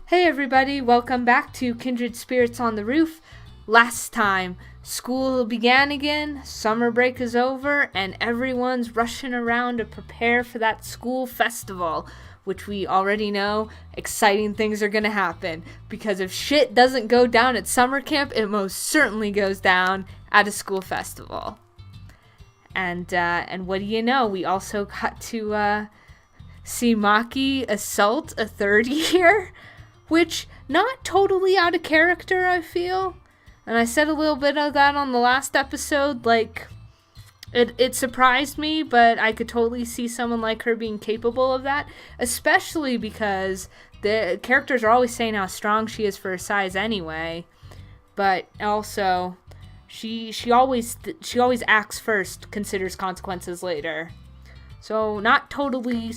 Hey everybody, welcome back to Kindred Spirits on the Roof. Last time, school began again, summer break is over, and everyone's rushing around to prepare for that school festival, which we already know exciting things are gonna happen. Because if shit doesn't go down at summer camp, it most certainly goes down at a school festival. And what do you know, we also got to see Maki assault a third year, which not totally out of character, I feel. And I said a little bit of that on the last episode, like it surprised me, but I could totally see someone like her being capable of that, especially because the characters are always saying how strong she is for her size anyway, but also she always acts first, considers consequences later. So not totally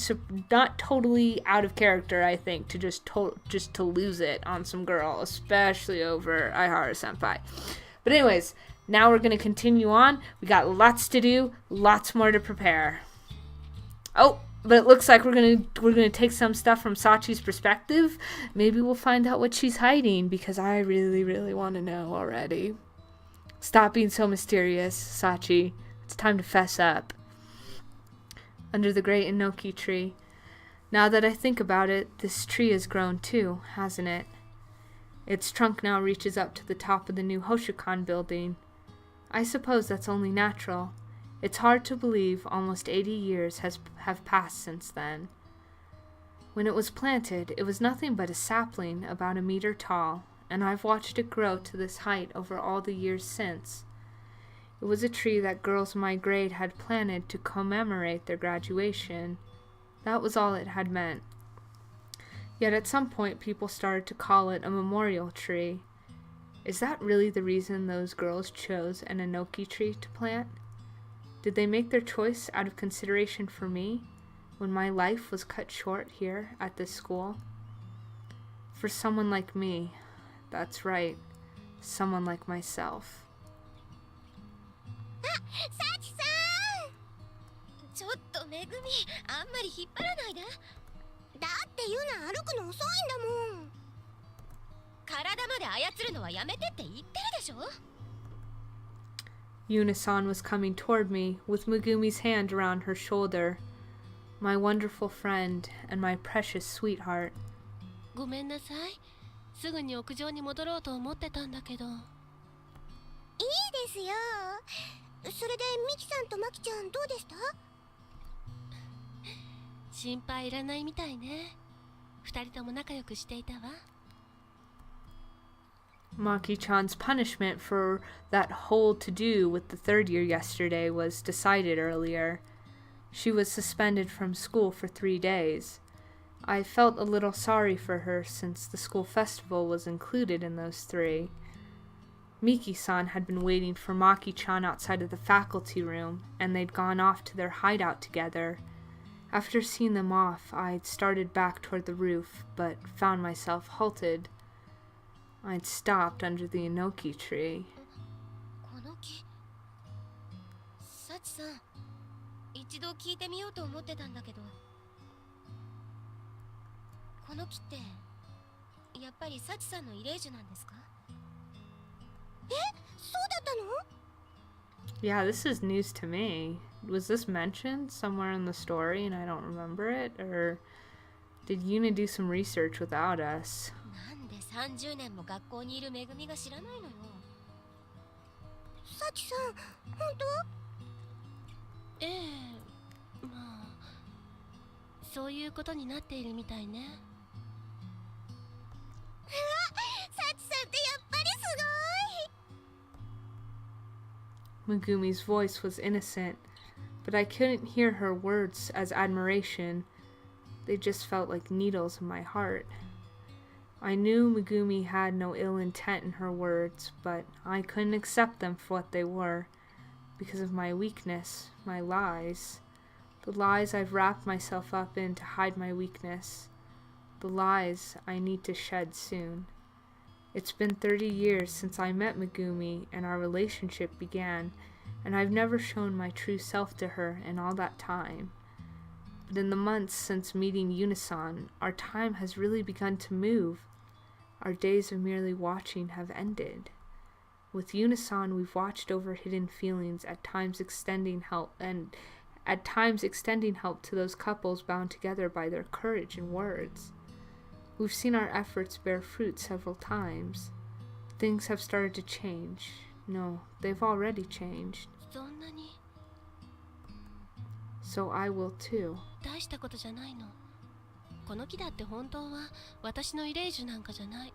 out of character, I think, to just to lose it on some girl, especially over Aihara senpai. But anyways, now we're gonna continue on. We got lots to do, lots more to prepare. Oh, but it looks like we're gonna take some stuff from Sachi's perspective. Maybe we'll find out what she's hiding, because I really want to know already. Stop being so mysterious, Sachi. It's time to fess up. Under the great enoki tree. Now that I think about it, this tree has grown too, hasn't it? Its trunk now reaches up to the top of the new Hoshukan building. I suppose that's only natural. It's hard to believe almost 80 years have passed since then. When it was planted, it was nothing but a sapling about a meter tall, and I've watched it grow to this height over all the years since. It was a tree that girls my grade had planted to commemorate their graduation. That was all it had meant. Yet at some point people started to call it a memorial tree. Is that really the reason those girls chose an enoki tree to plant? Did they make their choice out of consideration for me, when my life was cut short here at this school? For someone like me, that's right, someone like myself. サチさん、ちょっとめぐみ、あんまり引っ張らないで。だってユナ歩くの遅いんだもん。体まで操るのはやめてって言ってるでしょ。 Yuna-san was coming toward me with Megumi's hand around her shoulder. My wonderful friend and my precious sweetheart. ごめんなさい。すぐに屋上に戻ろうと思ってたんだけど。いいですよ。それでミキさんとマキちゃんどうでした？心配いらないみたいね。二人とも仲良くしていたわ。 Maki-chan's punishment for that whole to-do with the third year yesterday was decided earlier. She was suspended from school for 3 days. I felt a little sorry for her since the school festival was included in those 3. Miki-san had been waiting for Maki-chan outside of the faculty room, and they'd gone off to their hideout together. After seeing them off, I'd started back toward the roof, but found myself halted. I'd stopped under the enoki tree. この木。サチさん、一度聞いてみようと思ってたんだけど。この木って、やっぱりサチさんのイレージュなんですか？ Yeah, this is news to me. Was this mentioned somewhere in the story and I don't remember it? Or did Yuna do some research without us? なんで30年も学校にいるめぐみが知らないのよ。サチさん、本当？ええ、まあ、そういうことになっているみたいね。サチさんってやっぱりすごい。 Megumi's voice was innocent, but I couldn't hear her words as admiration. They just felt like needles in my heart. I knew Megumi had no ill intent in her words, but I couldn't accept them for what they were, because of my weakness, my lies. The lies I've wrapped myself up in to hide my weakness. The lies I need to shed soon. It's been 30 years since I met Megumi and our relationship began, and I've never shown my true self to her in all that time. But in the months since meeting Yuna-san, our time has really begun to move. Our days of merely watching have ended. With Yuna-san, we've watched over hidden feelings, at times extending help to those couples bound together by their courage and words. We've seen our efforts bear fruit several times. Things have started to change. No, they've already changed. そんなに So I will too. 大したことじゃないの。この木だって本当は私のイレージュなんかじゃない。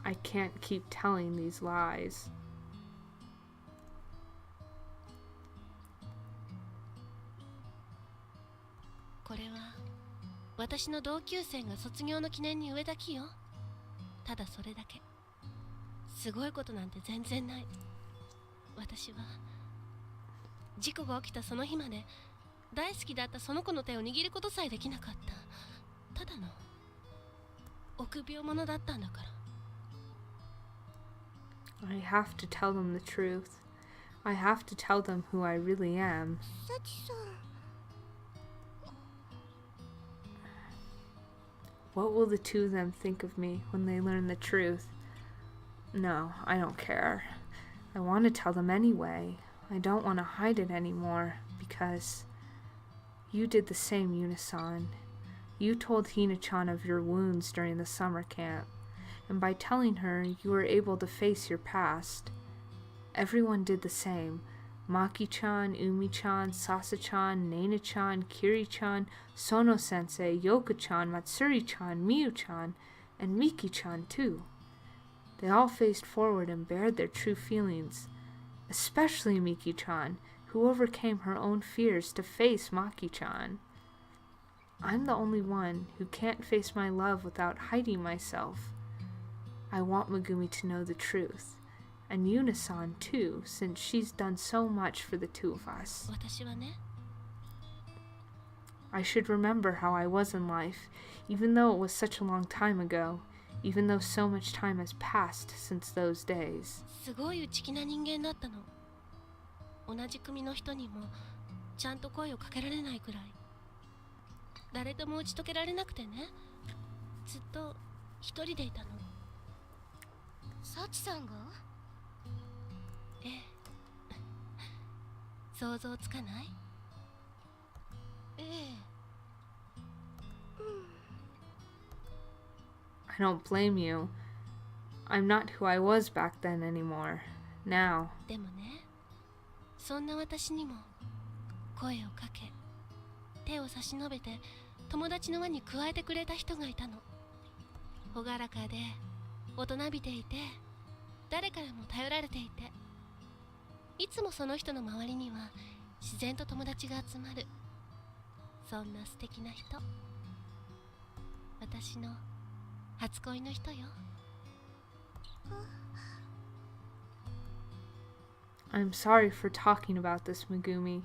I can't keep telling these lies. これは私の同級生が卒業の記念に植えた木よ。ただそれだけ。すごいことなんて全然ない。私は事故が起きたその日まで大好きだったその子の手を握ることさえできなかった。ただの臆病者だったんだから。I have to tell them the truth. I have to tell them who I really am. サチさん。 What will the two of them think of me when they learn the truth? No, I don't care. I want to tell them anyway. I don't want to hide it anymore, because you did the same, Yuna-san. You told Hina-chan of your wounds during the summer camp, and by telling her, you were able to face your past. Everyone did the same. Maki-chan, Umi-chan, Sasa-chan, Nana-chan, Kiri-chan, Sono-sensei, Youka-chan, Matsuri-chan, Miyu-chan, and Miki-chan too. They all faced forward and bared their true feelings, especially Miki-chan, who overcame her own fears to face Maki-chan. I'm the only one who can't face my love without hiding myself. I want Megumi to know the truth. And Yuna-san too, since she's done so much for the two of us. 私はね、 I should remember how I was in life, even though it was such a long time ago, even though so much time has passed since those days. すごい内気な人間だったの。同じ組の人にもちゃんと声をかけられないくらい。誰とも打ち解けられなくてね、ずっと一人でいたの。サチさんが？ええ。想像つかない？ええ。I don't blame you. I'm not who I was back then anymore. Now. でもね、そんな私にも声をかけ、手を差し伸べて友達の輪に加えてくれた人がいたの。朗らかで大人びていて、誰からも頼られていて、いつもその人の周りには自然と友達が集まる。そんな素敵な人。私の初恋の人よ。I'm sorry for talking about this, Megumi,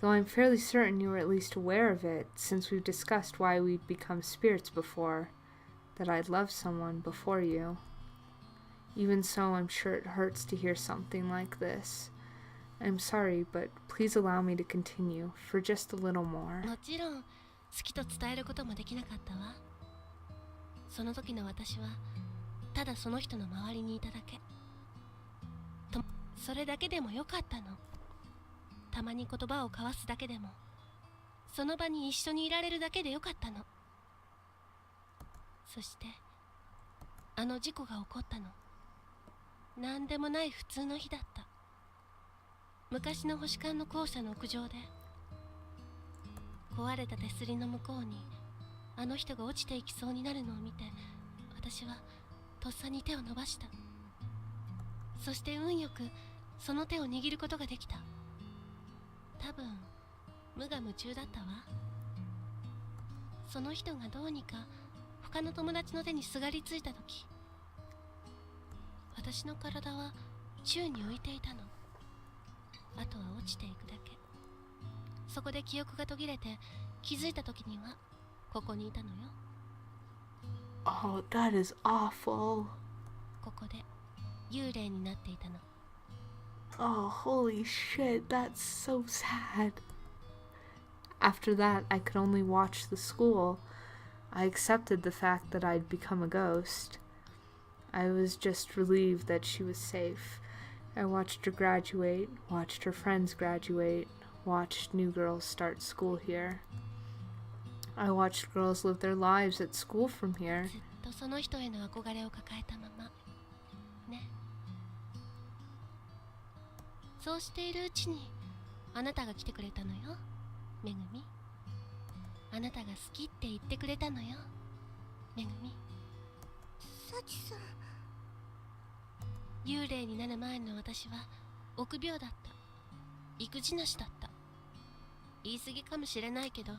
though I'm fairly certain you were at least aware of it, since we've discussed why we'd become spirits before, that I'd loved someone before you. Even so, I'm sure it hurts to hear something like this. I'm sorry, but please allow me to continue for just a little more. もちろん好きと伝えることもできなかったわ。その時の私はただその人の周りにいただけ。それだけでもよかったの。たまに言葉を交わすだけでも、その場に一緒にいられるだけでよかったの。そしてあの事故が起こったの。なんでもない普通の日だった。昔の星間の校舎の屋上で、壊れた手すりの向こうにあの人が落ちていきそうになるのを見て、私はとっさに手を伸ばした。そして運よくその手を握ることができた。多分無我夢中だったわ。その人がどうにか他の友達の手にすがりついた時、私の体は宙に浮いていたの。あとは落ちていくだけ。そこで記憶が途切れて、気づいた時にはここにいたのよ。 Oh, that is awful. ここで幽霊になっていたの。 Oh, holy shit, that's so sad. After that, I could only watch the school. I accepted the fact that I'd become a ghost. I was just relieved that she was safe. I watched her graduate, watched her friends graduate, watched new girls start school here. I watched girls live their lives at school from here. ずっとその人への憧れを抱えたままね。そうしているうちにあなたが来てくれたのよ、めぐみ。あなたが好きって言ってくれたのよ、めぐみ。サチさん。幽霊になる前の私は臆病だった。育児なしだった。言い過ぎかもしれないけど、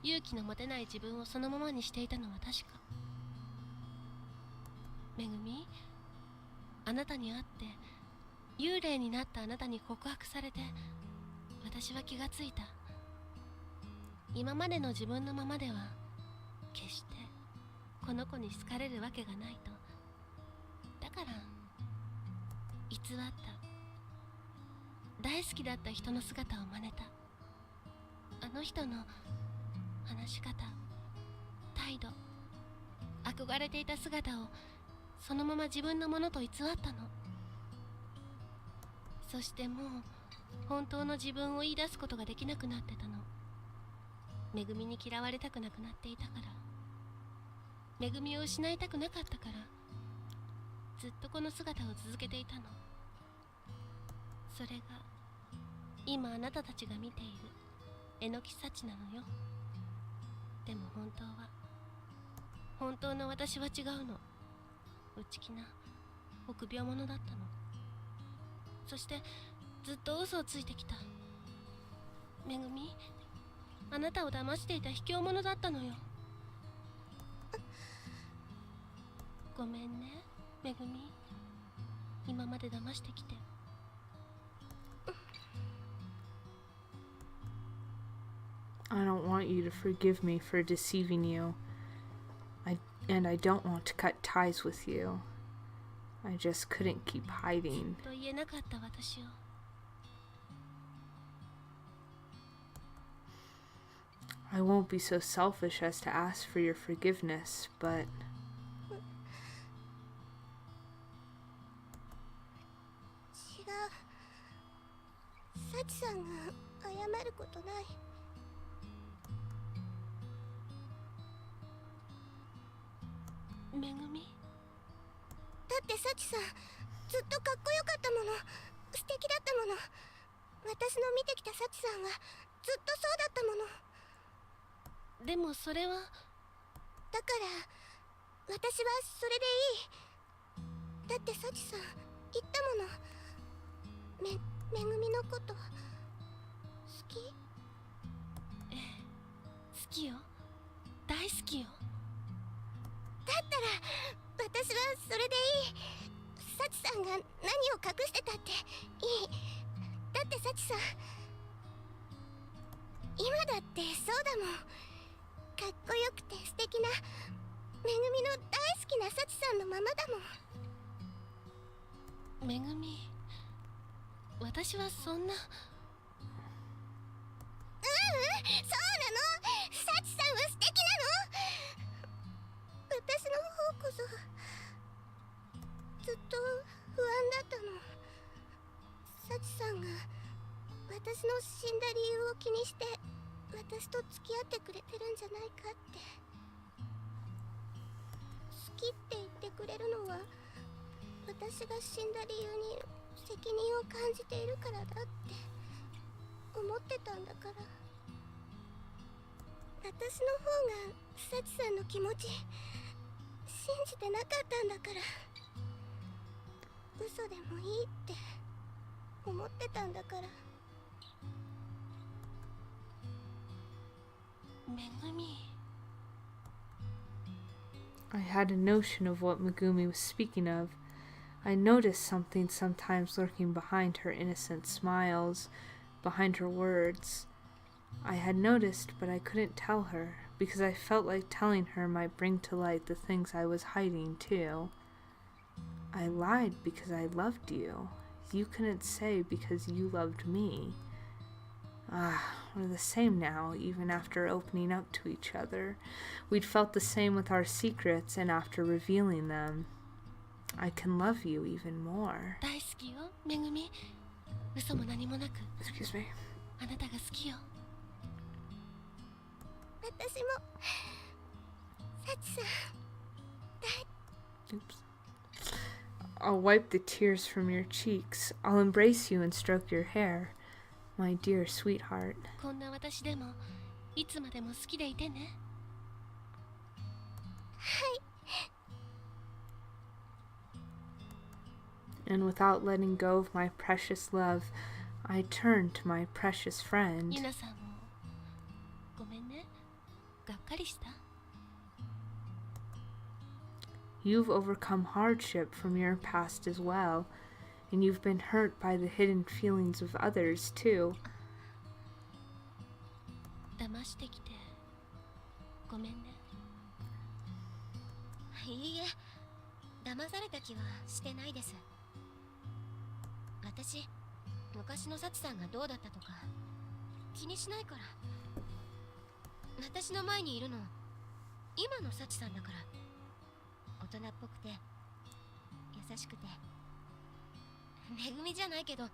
勇気の持てない自分をそのままにしていたのは確か。めぐみ、あなたに会って幽霊になったあなたに告白されて、私は気がついた。今までの自分のままでは決してこの子に好かれるわけがないと。だから偽った。大好きだった人の姿を真似た。あの人の話し方、態度、憧れていた姿をそのまま自分のものと偽ったの。そしてもう本当の自分を言い出すことができなくなってたの。めぐみに嫌われたくなくなっていたから、めぐみを失いたくなかったから、ずっとこの姿を続けていたの。それが今あなたたちが見ているえのき幸なのよ。でも本当の私は違うの。内気な臆病者だったの。そしてずっと嘘をついてきた。めぐみ、あなたを騙していた卑怯者だったのよ。ごめんね、めぐみ。今まで騙してきて。I don't want you to forgive me for deceiving you. And I don't want to cut ties with you. I just couldn't keep hiding. ずっと言えなかった私を。I won't be so selfish as to ask for your forgiveness, but... 違う。サチさんが謝ることない。めぐみ。だってサチさん、ずっとかっこよかったもの。素敵だったもの。私の見てきたサチさんはずっとそうだったもの。でもそれはだから私はそれでいい。だってサチさん言ったもの。めぐみのこと好き？ええ、好きよ。大好きよ。だったら私はそれでいい。サチさんが何を隠してたっていい。だってサチさん今だってそうだもん。かっこよくて素敵なめぐみの大好きなサチさんのままだもん。めぐみ、私はそんな。そうなの。サチさんは素敵なの。私の方こそずっと不安だったの。サチさんが私の死んだ理由を気にして私と付き合ってくれてるんじゃないかって。好きって言ってくれるのは私が死んだ理由に責任を感じているからだって思ってたんだから。私の方がサチさんの気持ち信じてなかったんだから。嘘でもいいって思ってたんだから。めぐみ。 I had a notion of what Megumi was speaking of. I noticed something sometimes lurking behind her innocent smiles, behind her words. I had noticed, but I couldn't tell her, because I felt like telling her might bring to light the things I was hiding too. I lied because I loved you. You couldn't say because you loved me. We're the same now, even after opening up to each other. We'd felt the same with our secrets, and after revealing them, I can love you even more. 大好きよ、めぐみ。嘘も何もなく。Excuse me. あなたが好きよ。私も。サチさん。Oops. I'll wipe the tears from your cheeks. I'll embrace you and stroke your hair. My dear sweetheart. こんな私でもいつまでも好きでいてね。はい。And without letting go of my precious love, I turned to my precious friend. ユナさんもごめんね。がっかりした。You've overcome hardship from your past as well, and you've been hurt by the hidden feelings of others too. 騙してきてごめんね。いいえ、騙された気はしてないです。私、昔のサチさんがどうだったとか気にしないから。私の前にいるの今のサチさんだから。大人っぽくて優しくて恵みじゃないけどか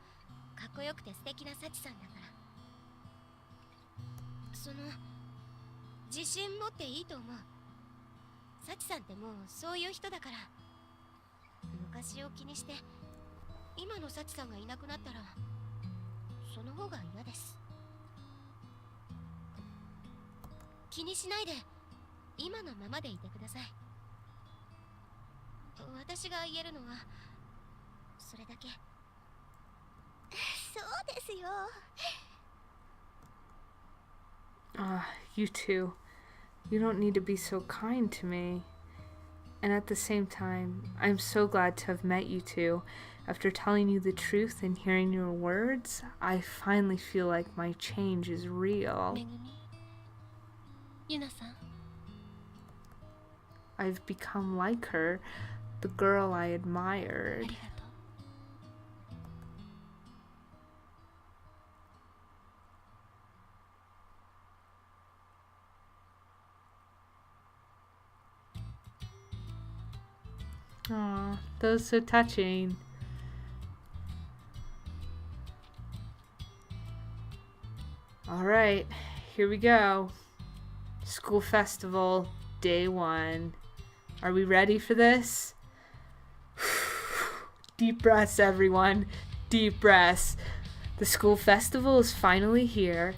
っこよくて素敵なサチさんだから。その自信持っていいと思う。サチさんってもうそういう人だから。昔を気にして今のサチさんがいなくなったらその方が嫌です。気にしないで今のままでいてください。私が言えるのはそれだけ。そうですよ。You two. You don't need to be so kind to me. And at the same time, I'm so glad to have met you two. After telling you the truth and hearing your words, I finally feel like my change is real. めぐみ、ユナさん。I've become like her, the girl I admired. ありがとう。Aw, that was so touching. Alright, here we go. School festival, day 1. Are we ready for this? Deep breaths, everyone. Deep breaths. The school festival is finally here.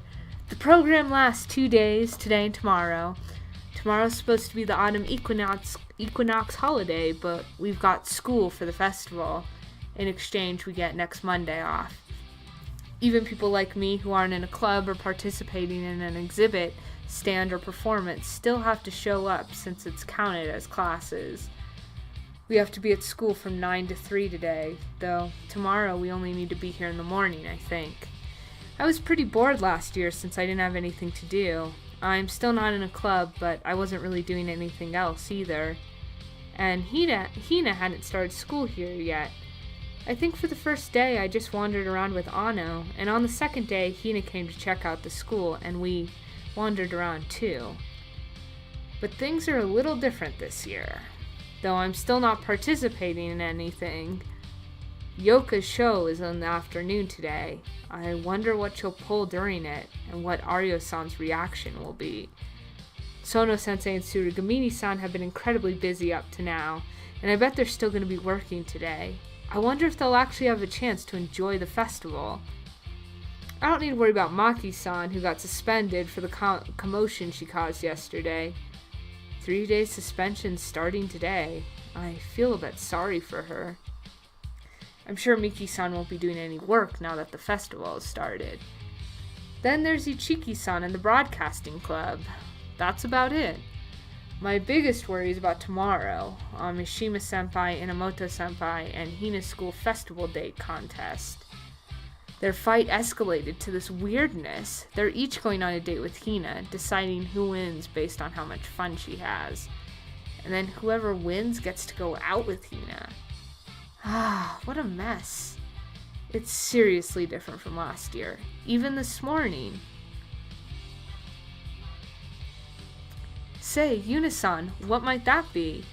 The program lasts 2 days, today and tomorrow. Tomorrow's supposed to be the autumn equinox holiday, but we've got school for the festival. In exchange, we get next Monday off. Even people like me who aren't in a club or participating in an exhibit, stand, or performance still have to show up since it's counted as classes. We have to be at school from 9 to 3 today, though tomorrow we only need to be here in the morning, I think. I was pretty bored last year since I didn't have anything to do. I'm still not in a club, but I wasn't really doing anything else either. And Hina hadn't started school here yet. I think for the first day I just wandered around with Ano, and on the second day Hina came to check out the school, and we wandered around too. But things are a little different this year. Though I'm still not participating in anything. Youka's show is in the afternoon today. I wonder what she'll pull during it, and what Aryo-san's reaction will be. Sono-sensei and Tsurugamini-san have been incredibly busy up to now, and I bet they're still going to be working today. I wonder if they'll actually have a chance to enjoy the festival. I don't need to worry about Maki-san, who got suspended for the commotion she caused yesterday. 3-day suspension starting today. I feel a bit sorry for her. I'm sure Miki-san won't be doing any work now that the festival has started. Then there's Ichiki-san and the broadcasting club. That's about it. My biggest worry is about tomorrow, Mishima-senpai, Inamoto-senpai, and Hina's school festival date contest. Their fight escalated to this weirdness. They're each going on a date with Hina, deciding who wins based on how much fun she has. And then whoever wins gets to go out with Hina. What a mess. It's seriously different from last year. Even this morning. Say, Yuna-san, what might that be?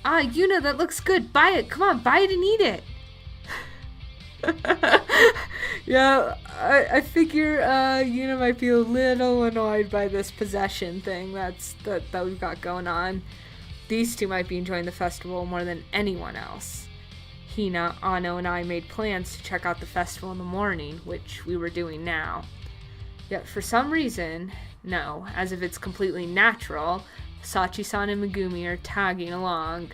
Ah, Yuna, that looks good. Buy it. Come on, buy it and eat it. Yeah, I figure Yuna might be a little annoyed by this possession thing that we've got going on. These two might be enjoying the festival more than anyone else. Hina, Ano, and I made plans to check out the festival in the morning, which we were doing now. Yet for some reason, no, as if it's completely natural, Sachi-san and Megumi are tagging along.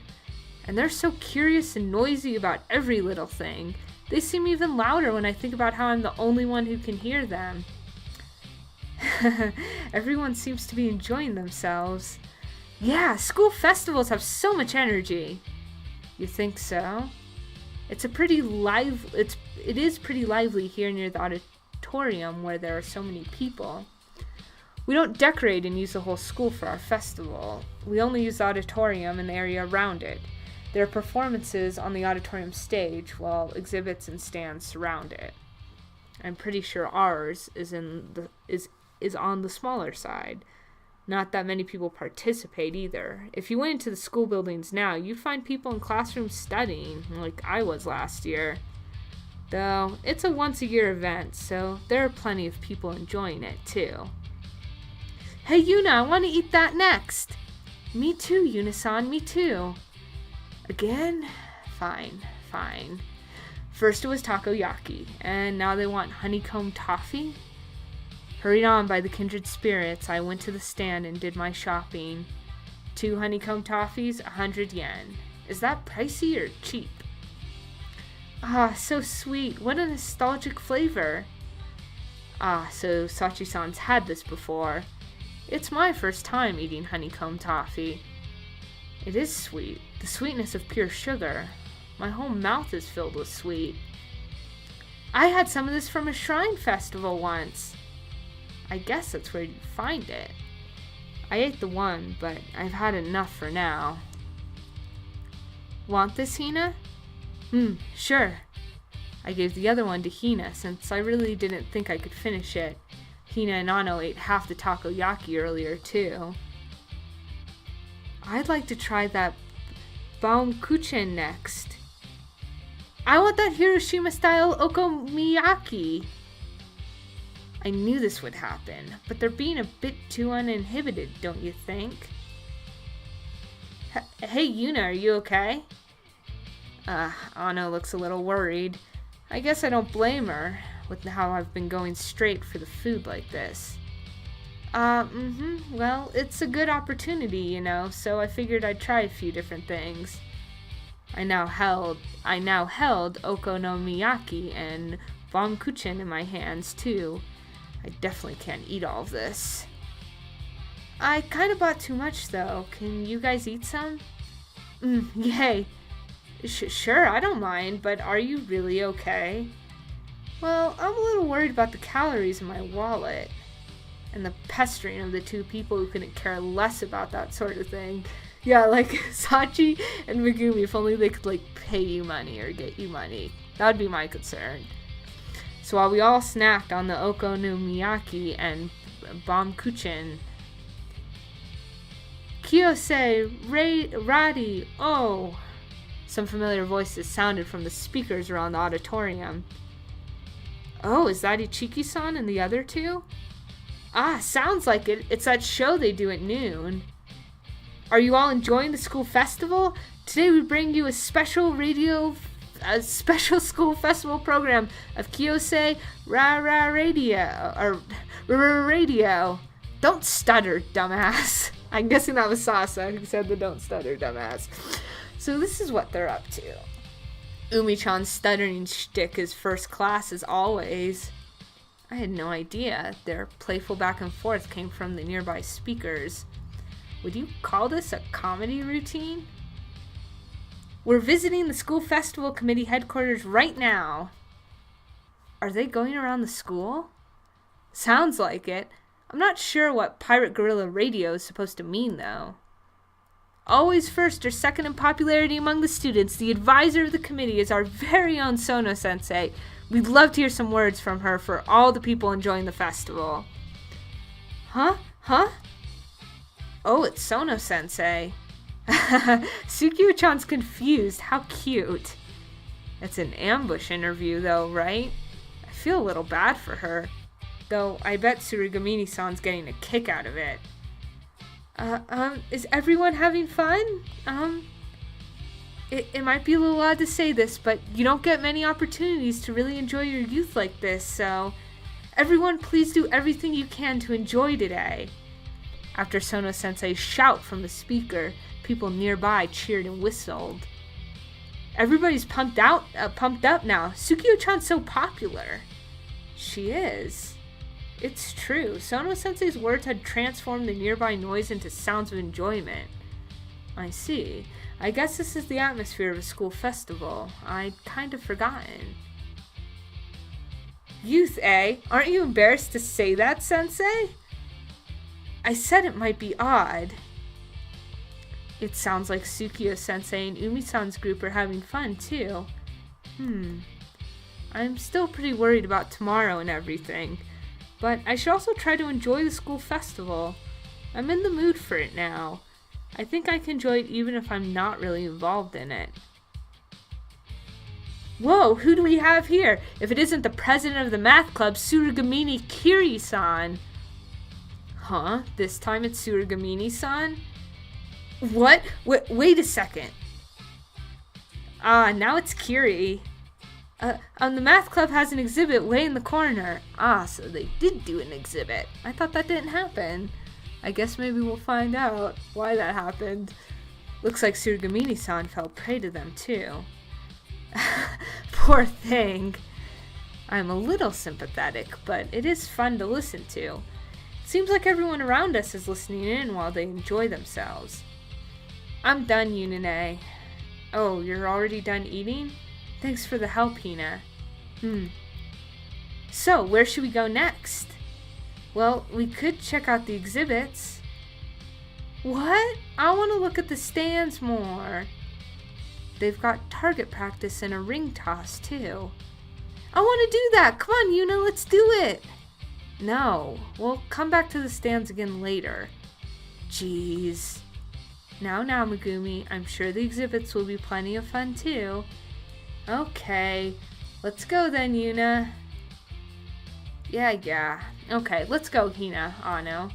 And they're so curious and noisy about every little thing. They seem even louder when I think about how I'm the only one who can hear them. Everyone seems to be enjoying themselves. Yeah, school festivals have so much energy. You think so? It is pretty lively here near the auditorium where there are so many people. We don't decorate and use the whole school for our festival. We only use the auditorium and the area around it. There are performances on the auditorium stage while exhibits and stands surround it. I'm pretty sure ours is on the smaller side. Not that many people participate either. If you went into the school buildings now, you'd find people in classrooms studying, like I was last year. Though, it's a once-a-year event, so there are plenty of people enjoying it, too. Hey, Yuna, I want to eat that next. Me too, Yuna-san, me too. Again? Fine. First it was takoyaki, and now they want honeycomb toffee? Hurried on by the Kindred Spirits, I went to the stand and did my shopping. 2 honeycomb toffees, 100 yen. Is that pricey or cheap? Ah, so sweet. What a nostalgic flavor. Ah, so Sachi-san's had this before. It's my first time eating honeycomb toffee. It is sweet, the sweetness of pure sugar. My whole mouth is filled with sweet. I had some of this from a shrine festival once. I guess that's where you find it. I ate the one, but I've had enough for now. Want this, Hina? Sure. I gave the other one to Hina since I really didn't think I could finish it. Hina and Ano ate half the takoyaki earlier, too. I'd like to try that baumkuchen next. I want that Hiroshima-style okonomiyaki. I knew this would happen, but they're being a bit too uninhibited, don't you think? Hey, Yuna, are you okay? Ano looks a little worried. I guess I don't blame her, with how I've been going straight for the food like this. Well, it's a good opportunity, so I figured I'd try a few different things. I now held okonomiyaki and baumkuchen in my hands, too. I definitely can't eat all of this. I kind of bought too much, though. Can you guys eat some? Yay. Sure, I don't mind, but are you really okay? Well, I'm a little worried about the calories in my wallet. And the pestering of the 2 people who couldn't care less about that sort of thing. Yeah, like Sachi and Megumi, if only they could, pay you money or get you money. That would be my concern. So while we all snacked on the okonomiyaki and baumkuchen, Kiyose, Radi, oh! Some familiar voices sounded from the speakers around the auditorium. Oh, is that Ichiki-san and the other 2? Ah, sounds like it. It's that show they do at noon. Are you all enjoying the school festival? Today we bring you a special school festival program of Kiyose Radio. Don't stutter, dumbass. I'm guessing that was Sasa who said the don't stutter, dumbass. So this is what they're up to. Umi-chan's stuttering shtick is first class as always. I had no idea. Their playful back and forth came from the nearby speakers. Would you call this a comedy routine? We're visiting the school festival committee headquarters right now. Are they going around the school? Sounds like it. I'm not sure what Pirate Gorilla Radio is supposed to mean, though. Always first or second in popularity among the students, the advisor of the committee is our very own Sono-sensei. We'd love to hear some words from her for all the people enjoying the festival. Huh? Oh, it's Sono-sensei. Sukiyo-chan's confused. How cute. It's an ambush interview, though, right? I feel a little bad for her. Though, I bet Tsurugamini-san's getting a kick out of it. Is everyone having fun? It might be a little odd to say this, but you don't get many opportunities to really enjoy your youth like this, so everyone please do everything you can to enjoy today. After Sono-sensei's shout from the speaker, people nearby cheered and whistled. Everybody's pumped up now. Sukiyo-chan's so popular. She is. It's true. Sono-sensei's words had transformed the nearby noise into sounds of enjoyment. I see. I guess this is the atmosphere of a school festival. I'd kind of forgotten. Youth, eh? Aren't you embarrassed to say that, sensei? I said it might be odd. It sounds like Sukiyo-sensei and Umi-san's group are having fun, too. I'm still pretty worried about tomorrow and everything. But I should also try to enjoy the school festival. I'm in the mood for it now. I think I can enjoy it even if I'm not really involved in it. Whoa, who do we have here? If it isn't the president of the math club, Tsurugamini Kiri-san. Huh? This time it's Tsurugamini-san? What? Wait a second. Now it's Kiri. The math club has an exhibit way in the corner. So they did do an exhibit. I thought that didn't happen. I guess maybe we'll find out why that happened. Looks like Tsurugamini-san fell prey to them too. Poor thing. I'm a little sympathetic, but it is fun to listen to. Seems like everyone around us is listening in while they enjoy themselves. I'm done, Yuna. Oh, you're already done eating? Thanks for the help, Hina. So, where should we go next? Well, we could check out the exhibits. What? I want to look at the stands more. They've got target practice and a ring toss, too. I want to do that! Come on, Yuna, let's do it! No, we'll come back to the stands again later. Jeez. Now, Megumi, I'm sure the exhibits will be plenty of fun, too. Okay, let's go then, Yuna. Yeah. Okay, let's go, Hina, Ano.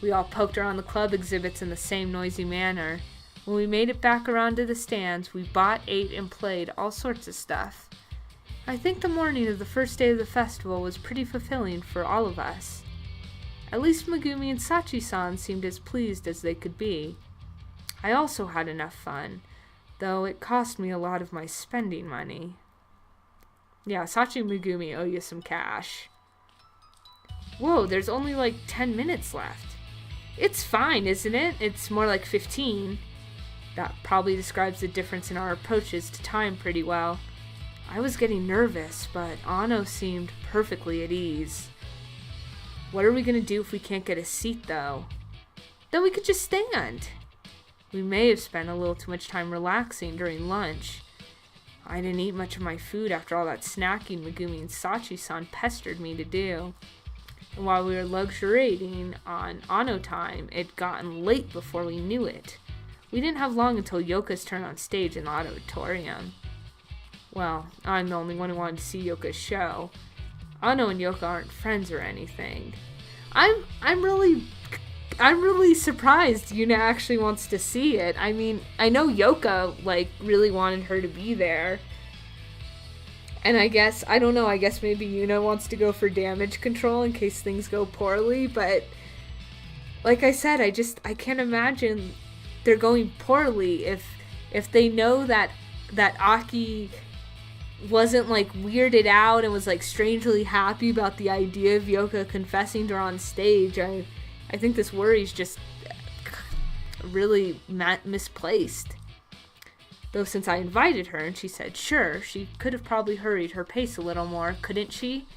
We all poked around the club exhibits in the same noisy manner. When we made it back around to the stands, we bought, ate, and played all sorts of stuff. I think the morning of the first day of the festival was pretty fulfilling for all of us. At least Megumi and Sachi-san seemed as pleased as they could be. I also had enough fun, though it cost me a lot of my spending money. Yeah, Sachi and Megumi owe you some cash. Whoa, there's only like 10 minutes left. It's fine, isn't it? It's more like 15. That probably describes the difference in our approaches to time pretty well. I was getting nervous, but Ano seemed perfectly at ease. What are we going to do if we can't get a seat, though? Then we could just stand. We may have spent a little too much time relaxing during lunch. I didn't eat much of my food after all that snacking Megumi and Sachi-san pestered me to do. And while we were luxuriating on Ano time, it'd gotten late before we knew it. We didn't have long until Youka's turn on stage in the auditorium. Well, I'm the only one who wanted to see Youka's show. Ano and Youka aren't friends or anything. I'm really surprised Yuna actually wants to see it. I mean, I know Youka, really wanted her to be there. And I guess maybe Yuna wants to go for damage control in case things go poorly, but like I said, I can't imagine they're going poorly if they know that Aki wasn't weirded out and was strangely happy about the idea of Youka confessing to her on stage. I think this worry's just really misplaced. Though since I invited her and she said sure, she could have probably hurried her pace a little more, couldn't she?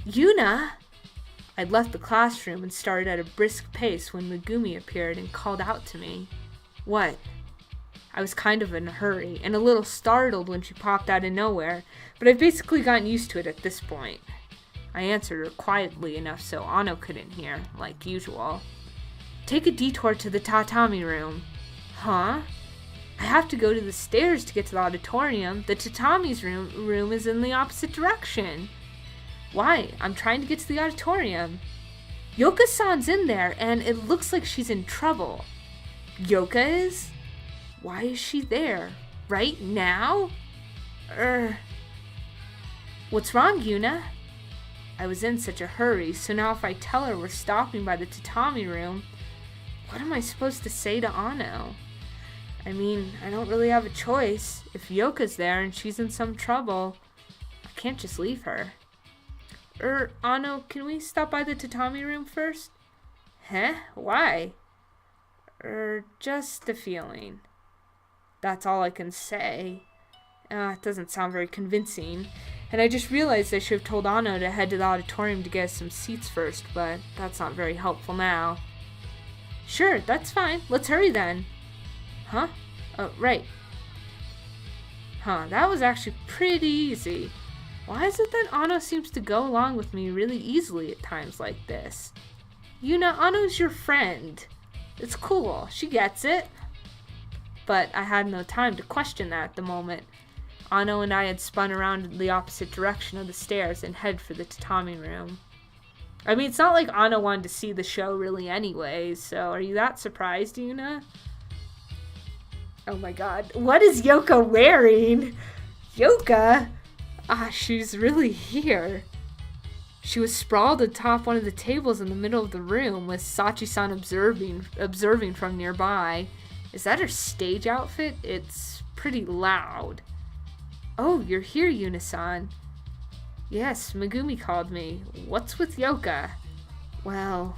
Yuna! I I'd left the classroom and started at a brisk pace when Megumi appeared and called out to me. What? I was kind of in a hurry and a little startled when she popped out of nowhere, but I've basically gotten used to it at this point. I answered her quietly enough so Ano couldn't hear, like usual. Take a detour to the tatami room. Huh? I have to go to the stairs to get to the auditorium. The tatami's room is in the opposite direction. Why? I'm trying to get to the auditorium. Youka-san's in there, and it looks like she's in trouble. Youka is? Why is she there? Right now? What's wrong, Yuna? I was in such a hurry, so now if I tell her we're stopping by the tatami room, what am I supposed to say to Ano? I mean, I don't really have a choice. If Yoka's there and she's in some trouble, I can't just leave her. Ano, can we stop by the tatami room first? Huh? Why? Just a feeling. That's all I can say. It doesn't sound very convincing. And I just realized I should have told Ano to head to the auditorium to get us some seats first, but that's not very helpful now. Sure, that's fine. Let's hurry then. Huh? Oh, right. Huh, that was actually pretty easy. Why is it that Ano seems to go along with me really easily at times like this? Yuna, Ano's your friend. It's cool. She gets it. But I had no time to question that at the moment. Ano and I had spun around in the opposite direction of the stairs and headed for the tatami room. I mean, it's not like Ano wanted to see the show really anyways, so are you that surprised, Yuna? Oh my god. What is Youka wearing? Youka? She's really here. She was sprawled atop one of the tables in the middle of the room with Sachi-san observing from nearby. Is that her stage outfit? It's pretty loud. Oh, you're here, Yuna-san. Yes, Megumi called me. What's with Youka? Well,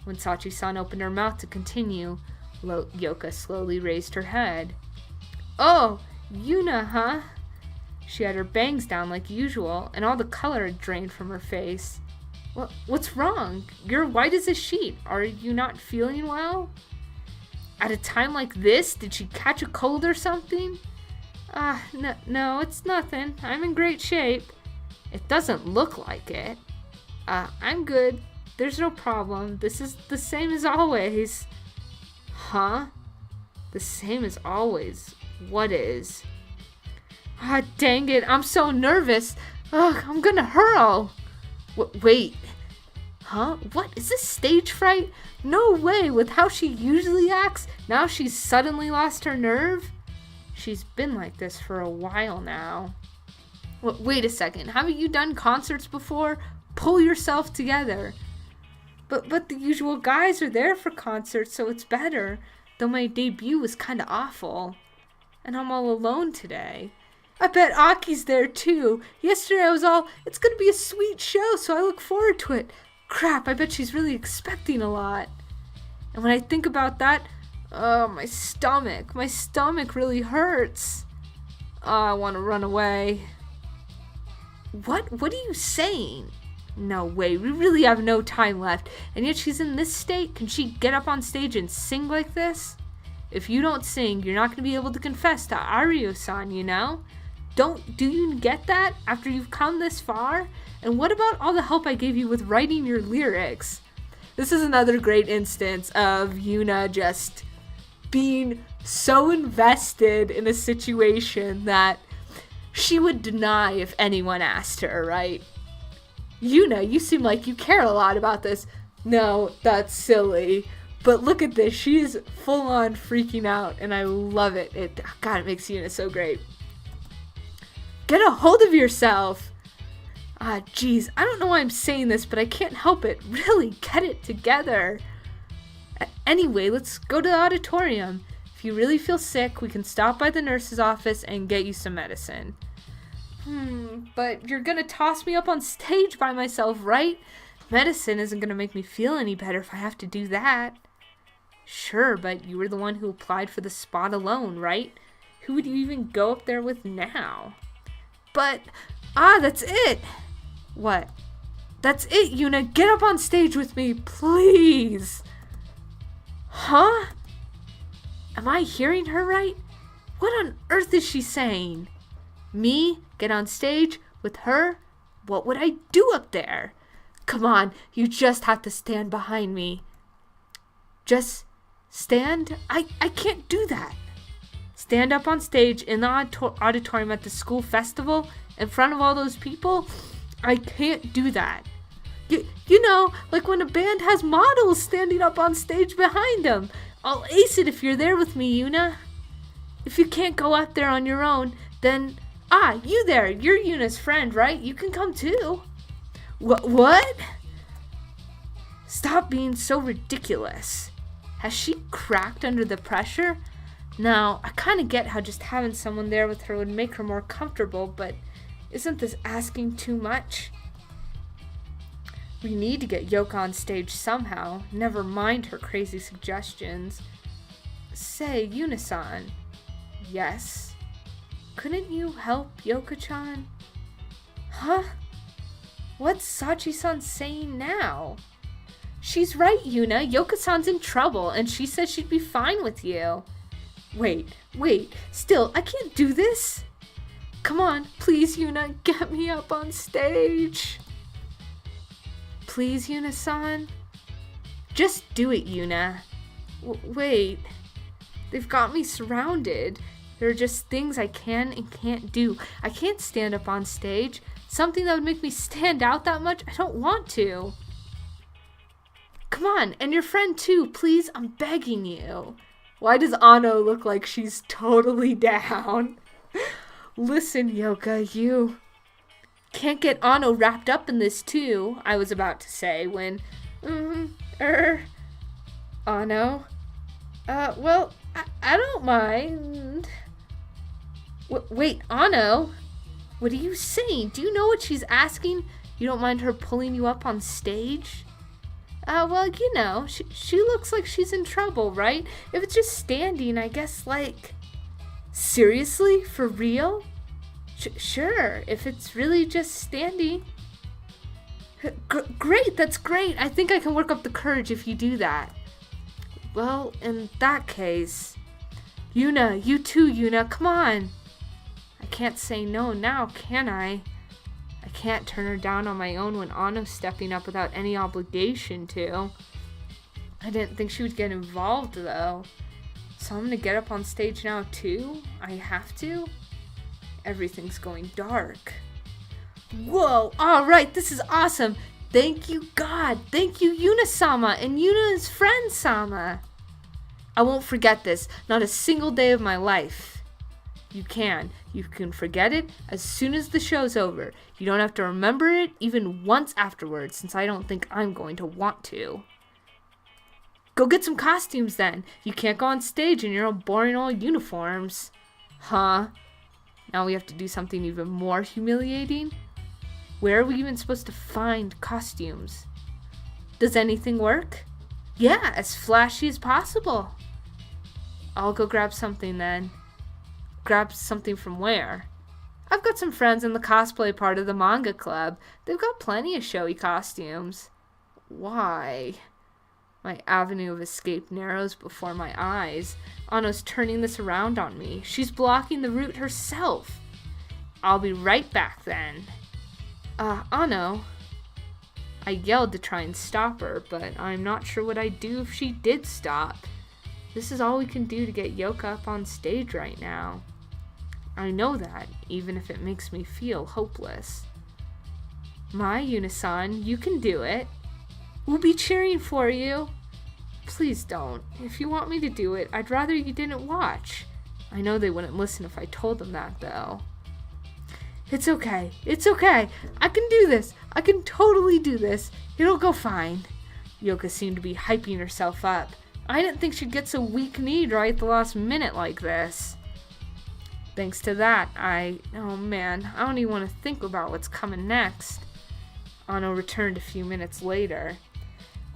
when Sachi-san opened her mouth to continue, Youka slowly raised her head. Oh, Yuna, huh? She had her bangs down like usual, and all the color had drained from her face. What's wrong? You're white as a sheet. Are you not feeling well? At a time like this, did she catch a cold or something? No, it's nothing. I'm in great shape. It doesn't look like it. I'm good. There's no problem. This is the same as always. Huh? The same as always. What is? Dang it. I'm so nervous. I'm gonna hurl. Wait. Huh? What? Is this stage fright? No way. With how she usually acts, now she's suddenly lost her nerve? She's been like this for a while now. Wait a second. Haven't you done concerts before? Pull yourself together. But the usual guys are there for concerts, so it's better. Though my debut was kind of awful. And I'm all alone today. I bet Aki's there too. Yesterday I was all, it's gonna be a sweet show, so I look forward to it. Crap, I bet she's really expecting a lot. And when I think about that, my stomach really hurts. I want to run away. What are you saying? No way, we really have no time left. And yet she's in this state? Can she get up on stage and sing like this? If you don't sing, you're not going to be able to confess to Aryu-san, you know? Do you get that after you've come this far? And what about all the help I gave you with writing your lyrics? This is another great instance of Yuna just being so invested in a situation that she would deny if anyone asked her, right? Yuna, you seem like you care a lot about this. No, that's silly. But look at this. She is full on freaking out, and I love it. It makes Yuna so great. Get a hold of yourself. Geez, I don't know why I'm saying this, but I can't help it. Really, get it together. Anyway, let's go to the auditorium. If you really feel sick, we can stop by the nurse's office and get you some medicine. But you're gonna toss me up on stage by myself, right? Medicine isn't gonna make me feel any better if I have to do that. Sure, but you were the one who applied for the spot alone, right? Who would you even go up there with now? But, that's it! What? That's it, Yuna. Get up on stage with me, please. Huh? Am I hearing her right? What on earth is she saying? Me? Get on stage with her? What would I do up there? Come on, you just have to stand behind me. Just stand? I can't do that. Stand up on stage in the auditorium at the school festival in front of all those people? I can't do that. You know, like when a band has models standing up on stage behind them. I'll ace it if you're there with me, Yuna. If you can't go up there on your own, then... you there. You're Yuna's friend, right? You can come too. What? Stop being so ridiculous. Has she cracked under the pressure? Now, I kind of get how just having someone there with her would make her more comfortable, but isn't this asking too much? We need to get Youka on stage somehow, never mind her crazy suggestions. Say, Yuna-san. Yes? Couldn't you help Youka-chan? Huh? What's Sachi-san saying now? She's right, Yuna. Youka-san's in trouble, and she says she'd be fine with you. Wait. Still, I can't do this. Come on, please, Yuna, get me up on stage. Please, Yuna-san? Just do it, Yuna. Wait. They've got me surrounded. There are just things I can and can't do. I can't stand up on stage. Something that would make me stand out that much, I don't want to. Come on, and your friend too, please, I'm begging you. Why does Ano look like she's totally down? Listen, Youka, you can't get Ano wrapped up in this too, I was about to say when, Ano? Well, I don't mind. Wait, Ano? What are you saying? Do you know what she's asking? You don't mind her pulling you up on stage? Well, you know, she looks like she's in trouble, right? If it's just standing, I guess, like... Seriously? For real? Sure, if it's really just standing. Great, that's great. I think I can work up the courage if you do that. Well, in that case... Yuna, you too, Yuna, come on. I can't say no now, can I? I can't turn her down on my own when Ano's stepping up without any obligation to. I didn't think she would get involved, though. So I'm gonna get up on stage now, too? I have to? Everything's going dark. Whoa! Alright, this is awesome! Thank you, God! Thank you, Yuna-sama and Yuna's friend, Sama! I won't forget this, not a single day of my life. You can forget it as soon as the show's over. You don't have to remember it even once afterwards, since I don't think I'm going to want to. Go get some costumes then. You can't go on stage in your own boring old uniforms. Huh? Now we have to do something even more humiliating? Where are we even supposed to find costumes? Does anything work? Yeah, as flashy as possible. I'll go grab something then. Grab something from where? I've got some friends in the cosplay part of the manga club. They've got plenty of showy costumes. Why? My avenue of escape narrows before my eyes. Ano's turning this around on me. She's blocking the route herself. I'll be right back then. Ano. I yelled to try and stop her, but I'm not sure what I'd do if she did stop. This is all we can do to get Youka up on stage right now. I know that, even if it makes me feel hopeless. My Yuna-san, you can do it. We'll be cheering for you. Please don't. If you want me to do it, I'd rather you didn't watch. I know they wouldn't listen if I told them that, though. It's okay. It's okay. I can do this. I can totally do this. It'll go fine. Youka seemed to be hyping herself up. I didn't think she'd get so weak-kneed right at the last minute like this. Thanks to that, oh man, I don't even want to think about what's coming next. Ano returned a few minutes later.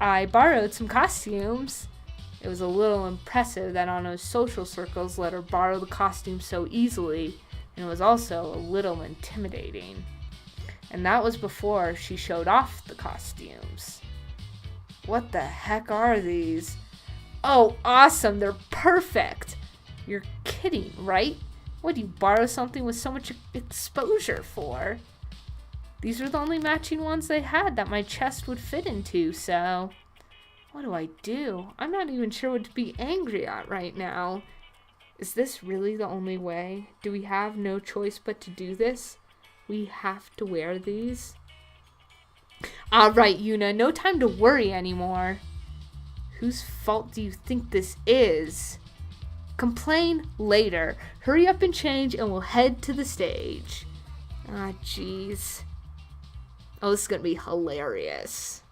I borrowed some costumes. It was a little impressive that Ano's social circles let her borrow the costume so easily, and it was also a little intimidating. And that was before she showed off the costumes. What the heck are these? Oh, awesome, they're perfect! You're kidding, right? What do you borrow something with so much exposure for? These are the only matching ones they had that my chest would fit into, so... What do I do? I'm not even sure what to be angry at right now. Is this really the only way? Do we have no choice but to do this? We have to wear these? Alright, Yuna, no time to worry anymore. Whose fault do you think this is? Complain later. Hurry up and change and we'll head to the stage. Ah, jeez. Oh, this is gonna be hilarious.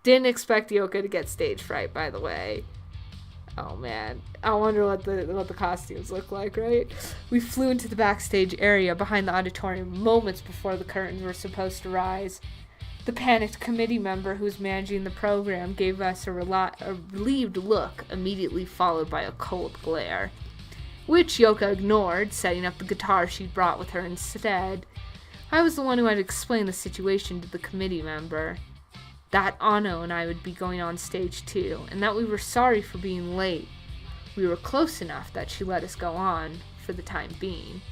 Didn't expect Youka to get stage fright, by the way. Oh man, I wonder what the costumes look like, right? We flew into the backstage area behind the auditorium moments before the curtains were supposed to rise. The panicked committee member who was managing the program gave us a relieved look, immediately followed by a cold glare, which Youka ignored, setting up the guitar she'd brought with her instead. I was the one who had explained the situation to the committee member. That Ano and I would be going on stage too, and that we were sorry for being late. We were close enough that she let us go on, for the time being.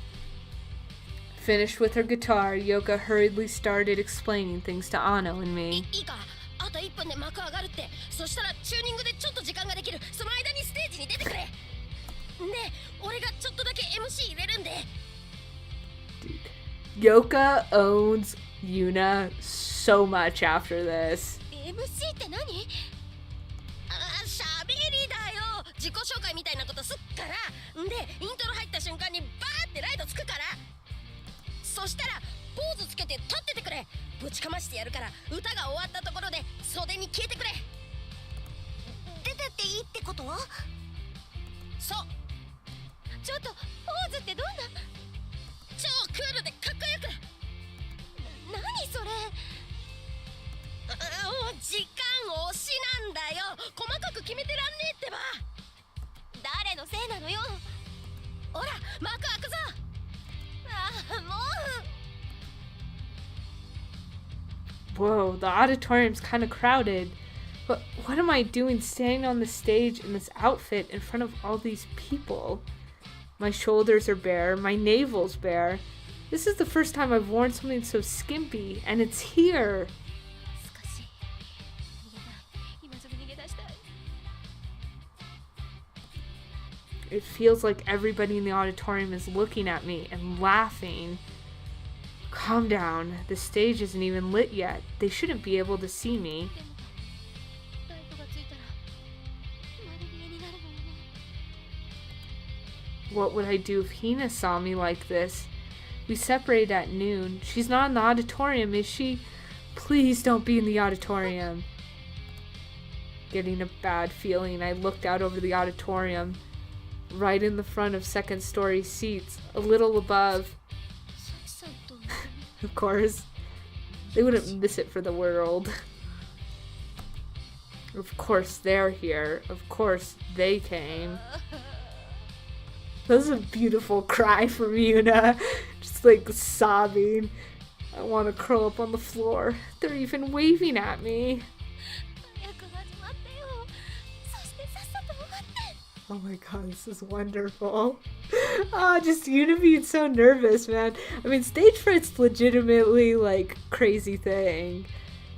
Finished with her guitar, Youka hurriedly started explaining things to Ano and me. いいか、あと1分で幕上がるって。そしたらチューニングでちょっと時間ができる。その間にステージに出てくれ。で、俺がちょっとだけ MC 入れるんで。Youka owns Yuna so much after this. MC って何？しゃべりだよ。自己紹介みたいなことすっから。んで、イントロ入った瞬間にバーってライトつくから。そしたらポーズつけて立っててくれ。ぶちかましてやるから歌が終わったところで袖に消えてくれ。出てっていいってこと？そう。ちょっとポーズってどんな？超クールでかっこよく。何それ？もう時間押しなんだよ。細かく決めてらんねえってば。誰のせいなのよ。ほら幕開くぞ。Whoa, the auditorium's kind of crowded. But what am I doing standing on the stage in this outfit in front of all these people? My shoulders are bare, my navel's bare. This is the first time I've worn something so skimpy, and it's here. It feels like everybody in the auditorium is looking at me and laughing. Calm down. The stage isn't even lit yet. They shouldn't be able to see me. What would I do if Hina saw me like this? We separated at noon. She's not in the auditorium, is she? Please don't be in the auditorium. Getting a bad feeling, I looked out over the auditorium. Right in the front of second story seats, a little above. Of course. They wouldn't miss it for the world. Of course they're here. Of course they came. That was a beautiful cry from Yuna. Just like sobbing. I want to curl up on the floor. They're even waving at me. Oh my god, this is wonderful. Just Yuna being so nervous, man. I mean, stage fright's legitimately, like, crazy thing.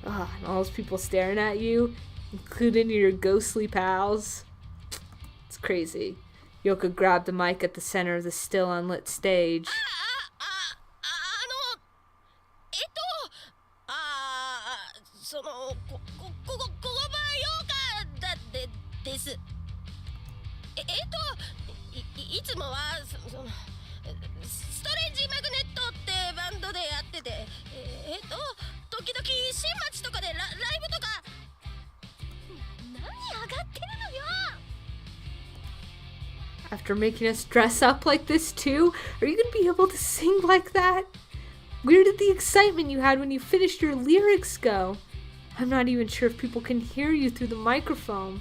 And all those people staring at you, including your ghostly pals. It's crazy. Youka grabbed the mic at the center of the still unlit stage. いつもはストレンジマグネットってバンドでやってて、時々新町とかでライブとか。何上がってるのよ。 After making us dress up like this too, are you gonna be able to sing like that? Where did the excitement you had when you finished your lyrics go? I'm not even sure if people can hear you through the microphone.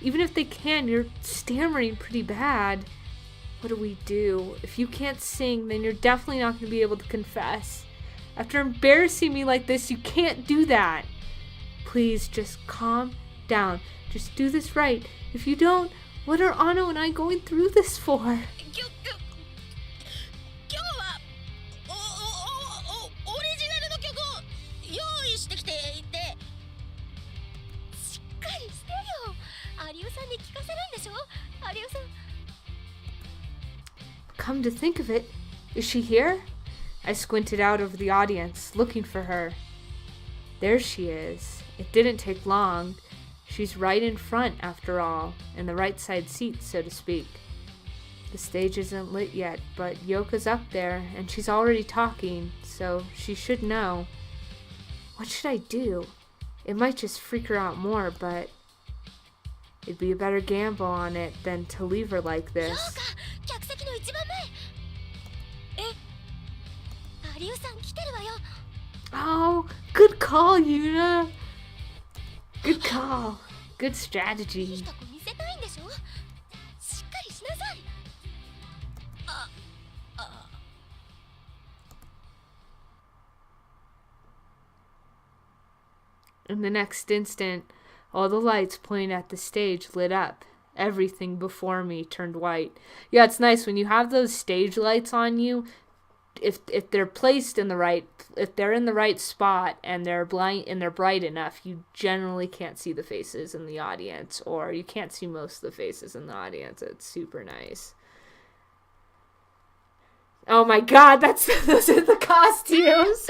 Even if they can, you're stammering pretty bad. What do we do? If you can't sing, then you're definitely not going to be able to confess. After embarrassing me like this, you can't do that. Please, just calm down. Just do this right. If you don't, what are Ano and I going through this for? 今日はオリジナルの曲を用意してきていて、しっかりしてよ。有オさんに聞かせるんでしょ？有オさん。Come to think of it, is she here? I squinted out over the audience, looking for her. There she is. It didn't take long. She's right in front, after all, in the right side seat, so to speak. The stage isn't lit yet, but Youka's up there, and she's already talking, so she should know. What should I do? It might just freak her out more, but it'd be a better gamble on it than to leave her like this. Youka, 客席の一番前。有オさん来てるわよ。Oh, good call, Yuna. Good call. Good strategy. いいとこ見せたいんでしょ？しっかりしなさい。In the next instant, all the lights pointing at the stage lit up. Everything before me turned white. Yeah, it's nice when you have those stage lights on you. If they're placed in the right, if they're in the right spot and they're bright enough, you generally can't see the faces in the audience, or you can't see most of the faces in the audience. It's super nice. Oh my god, those are the costumes.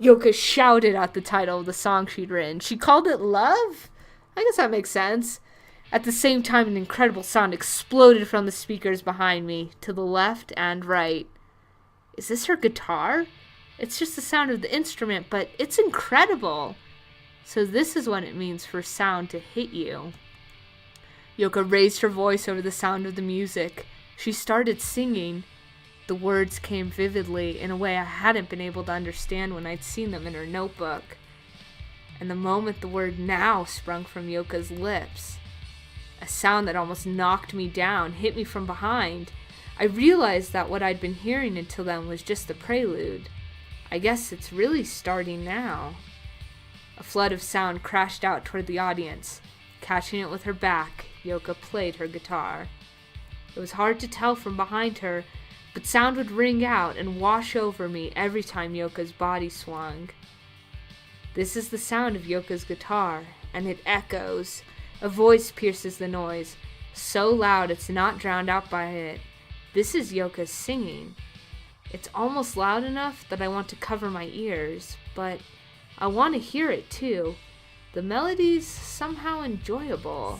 Youka shouted out the title of the song she'd written. She called it Love? I guess that makes sense. At the same time, an incredible sound exploded from the speakers behind me, to the left and right. Is this her guitar? It's just the sound of the instrument, but it's incredible. So this is what it means for sound to hit you. Youka raised her voice over the sound of the music. She started singing. The words came vividly in a way I hadn't been able to understand when I'd seen them in her notebook. And the moment the word now sprung from Youka's lips, a sound that almost knocked me down hit me from behind. I realized that what I'd been hearing until then was just the prelude. I guess it's really starting now. A flood of sound crashed out toward the audience. Catching it with her back, Youka played her guitar. It was hard to tell from behind her, but sound would ring out and wash over me every time Youka's body swung. This is the sound of Youka's guitar, and it echoes. A voice pierces the noise, so loud it's not drowned out by it. This is Youka's singing. It's almost loud enough that I want to cover my ears, but I want to hear it too. The melody's somehow enjoyable.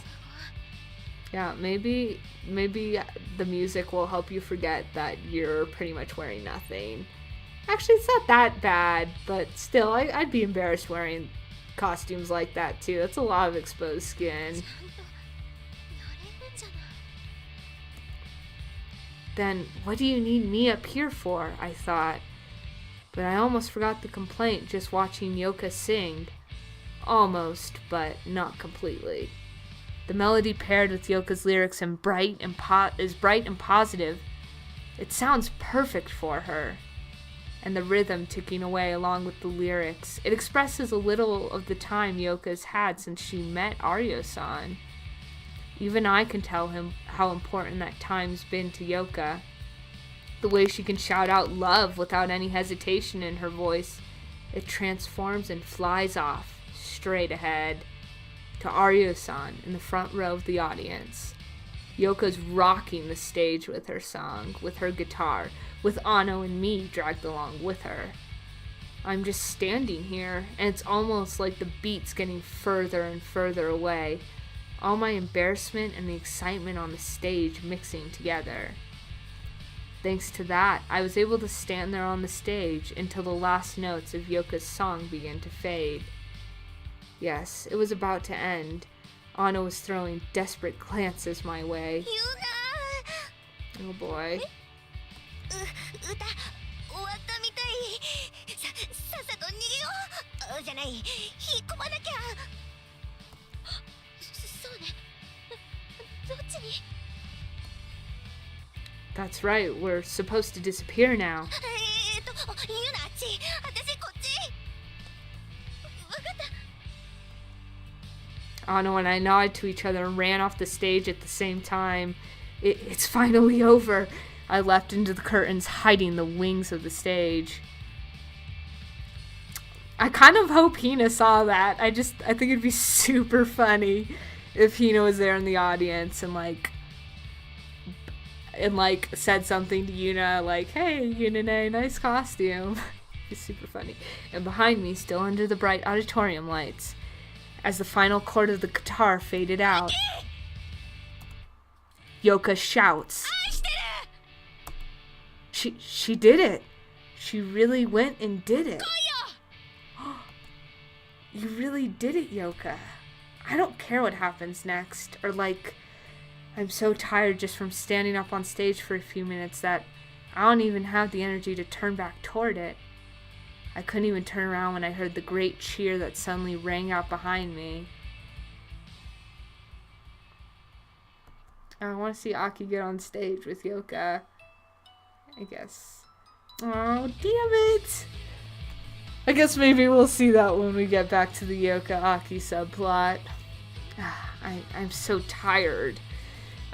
Yeah, maybe the music will help you forget that you're pretty much wearing nothing. Actually, it's not that bad, but still, I'd be embarrassed wearing costumes like that too. That's a lot of exposed skin. Then what do you need me up here for? I thought. But I almost forgot the complaint just watching Youka sing. Almost, but not completely. The melody paired with Youka's lyrics is bright and positive. It sounds perfect for her. And the rhythm ticking away along with the lyrics. It expresses a little of the time Youka's had since she met Aryo-san. Even I can tell him how important that time's been to Youka. The way she can shout out love without any hesitation in her voice. It transforms and flies off, straight ahead, to Aryo-san in the front row of the audience. Youka's rocking the stage with her song, with her guitar, with Ano and me dragged along with her. I'm just standing here, and it's almost like the beat's getting further and further away. All my embarrassment and the excitement on the stage mixing together. Thanks to that, I was able to stand there on the stage until the last notes of Youka's song began to fade. Yes, it was about to end. Ano was throwing desperate glances my way. Yuna! Oh boy. 歌終わったみたい。さっさと逃げよう。じゃない、引っ込まなきゃ。そうね。どっちに？ That's right, we're supposed to disappear now. ユナあっち、私こっち。わかった。 Anno and I nodded to each other and ran off the stage at the same time. It's finally over. I leapt into the curtains, hiding the wings of the stage. I kind of hope Hina saw that. I think it'd be super funny if Hina was there in the audience and said something to Yuna like, "Hey, Yuna, nice costume." It's super funny. And behind me, still under the bright auditorium lights, as the final chord of the guitar faded out, Youka shouts. She did it. She really went and did it. You really did it, Youka. I don't care what happens next, or I'm so tired just from standing up on stage for a few minutes that I don't even have the energy to turn back toward it. I couldn't even turn around when I heard the great cheer that suddenly rang out behind me. I want to see Aki get on stage with Youka, I guess. Oh, damn it! I guess maybe we'll see that when we get back to the Youka-Aki subplot. I'm so tired.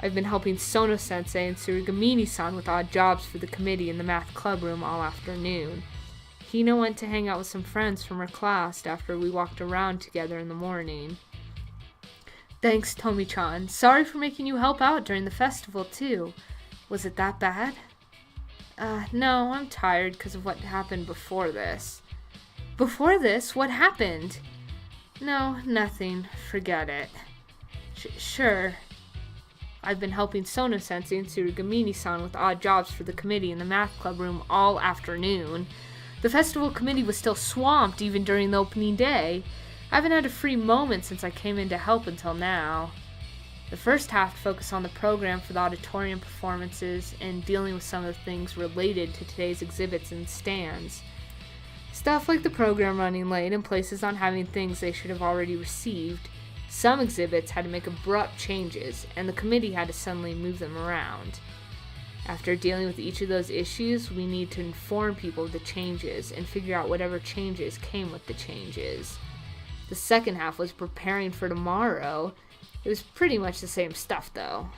I've been helping Sono-sensei and Tsurugamini-san with odd jobs for the committee in the math club room all afternoon. Hina went to hang out with some friends from her class after we walked around together in the morning. Thanks, Tomi-chan. Sorry for making you help out during the festival, too. Was it that bad? No, I'm tired because of what happened before this. Before this? What happened? No, nothing. Forget it. Sure. I've been helping Sono-sensei and Tsurugamini-san with odd jobs for the committee in the math club room all afternoon. The festival committee was still swamped even during the opening day. I haven't had a free moment since I came in to help until now. The first half focused on the program for the auditorium performances and dealing with some of the things related to today's exhibits and stands. Stuff like the program running late and places not having things they should have already received. Some exhibits had to make abrupt changes, and the committee had to suddenly move them around. After dealing with each of those issues, we need to inform people of the changes and figure out whatever changes came with the changes. The second half was preparing for tomorrow. It was pretty much the same stuff, though.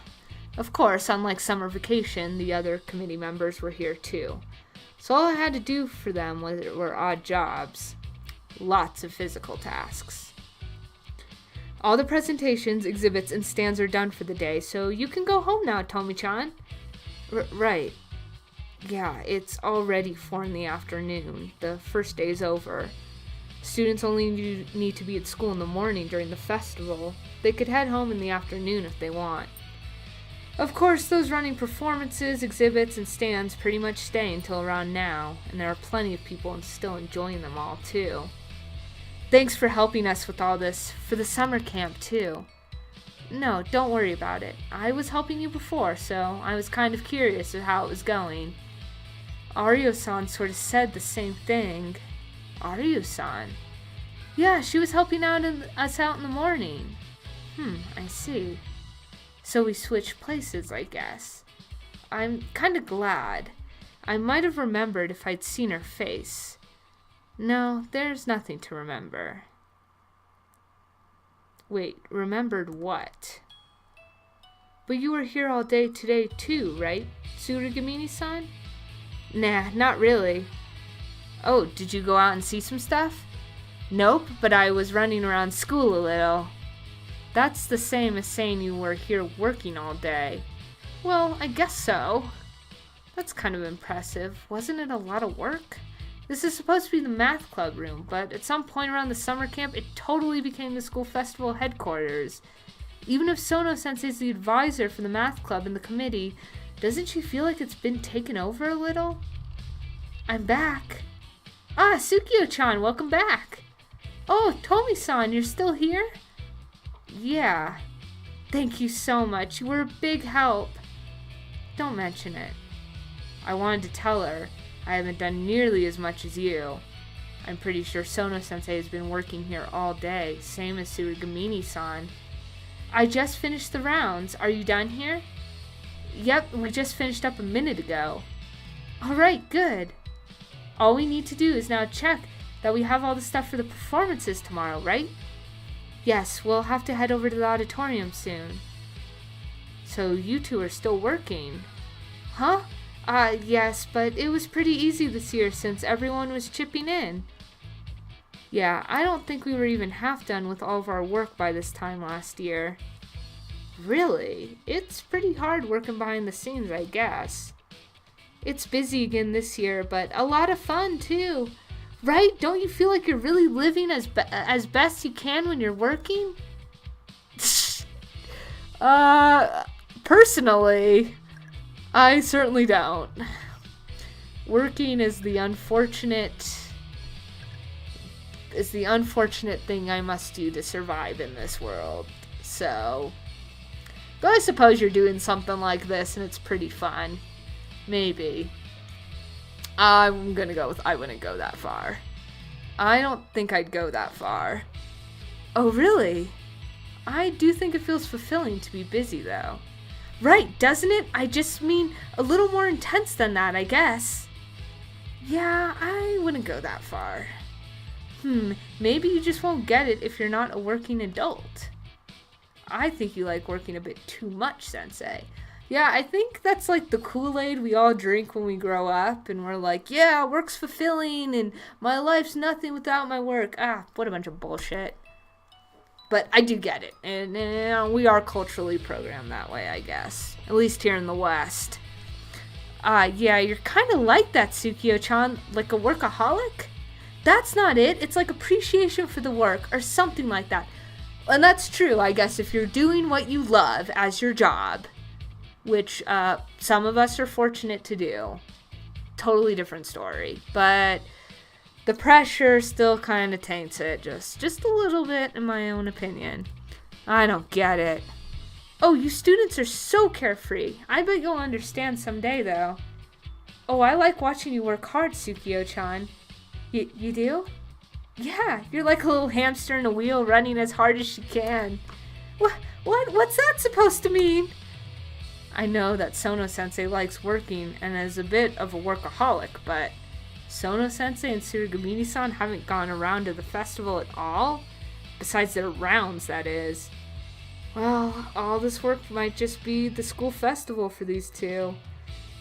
Of course, unlike summer vacation, the other committee members were here too. So all I had to do for them were odd jobs. Lots of physical tasks. All the presentations, exhibits, and stands are done for the day, so you can go home now, Tomi-chan. Right. Yeah, it's already 4 in the afternoon. The first day's over. Students only need to be at school in the morning during the festival. They could head home in the afternoon if they want. Of course, those running performances, exhibits, and stands pretty much stay until around now, and there are plenty of people still enjoying them all, too. Thanks for helping us with all this, for the summer camp, too. No, don't worry about it. I was helping you before, so I was kind of curious of how it was going. Aryo-san sort of said the same thing. Aryo-san? Yeah, she was helping us out in the morning. I see. So we switched places, I guess. I'm kind of glad. I might have remembered if I'd seen her face. No, there's nothing to remember. Wait, remembered what? But you were here all day today too, right, Tsurugamini-san? Nah, not really. Oh, did you go out and see some stuff? Nope, but I was running around school a little. That's the same as saying you were here working all day. Well, I guess so. That's kind of impressive. Wasn't it a lot of work? This is supposed to be the math club room, but at some point around the summer camp, it totally became the school festival headquarters. Even if Sono-sensei's the advisor for the math club and the committee, doesn't she feel like it's been taken over a little? I'm back. Ah, Tsukio-chan, welcome back. Oh, Tomi-san, you're still here? Yeah. Thank you so much. You were a big help. Don't mention it. I wanted to tell her I haven't done nearly as much as you. I'm pretty sure Sono-sensei has been working here all day, same as Tsurugamini-san. I just finished the rounds. Are you done here? Yep, we just finished up a minute ago. Alright, good. All we need to do is now check that we have all the stuff for the performances tomorrow, right? Yes, we'll have to head over to the auditorium soon. So you two are still working? Huh? Yes, but it was pretty easy this year since everyone was chipping in. Yeah, I don't think we were even half done with all of our work by this time last year. Really? It's pretty hard working behind the scenes, I guess. It's busy again this year, but a lot of fun too. Right? Don't you feel like you're really living as best you can when you're working? Personally, I certainly don't. Working is the unfortunate thing I must do to survive in this world. So, but I suppose you're doing something like this and it's pretty fun. Maybe. I'm gonna go with I wouldn't go that far. I don't think I'd go that far. Oh, really? I do think it feels fulfilling to be busy, though. Right, doesn't it? I just mean a little more intense than that, I guess. Yeah, I wouldn't go that far. Maybe you just won't get it if you're not a working adult. I think you like working a bit too much, Sensei. Yeah, I think that's like the Kool-Aid we all drink when we grow up, and we're like, yeah, work's fulfilling, and my life's nothing without my work. What a bunch of bullshit. But I do get it, and we are culturally programmed that way, I guess. At least here in the West. Yeah, you're kind of like that, Tsukio-chan, like a workaholic? That's not it, it's like appreciation for the work, or something like that. And that's true, I guess, if you're doing what you love as your job. Which some of us are fortunate to do. Totally different story. But the pressure still kind of taints it. Just a little bit, in my own opinion. I don't get it. Oh, you students are so carefree. I bet you'll understand someday, though. Oh, I like watching you work hard, Tsukio-chan. You do? Yeah, you're like a little hamster in a wheel running as hard as you can. What's that supposed to mean? I know that Sono-sensei likes working and is a bit of a workaholic, but Sono-sensei and Tsurugamini-san haven't gone around to the festival at all? Besides their rounds, that is. Well, all this work might just be the school festival for these two.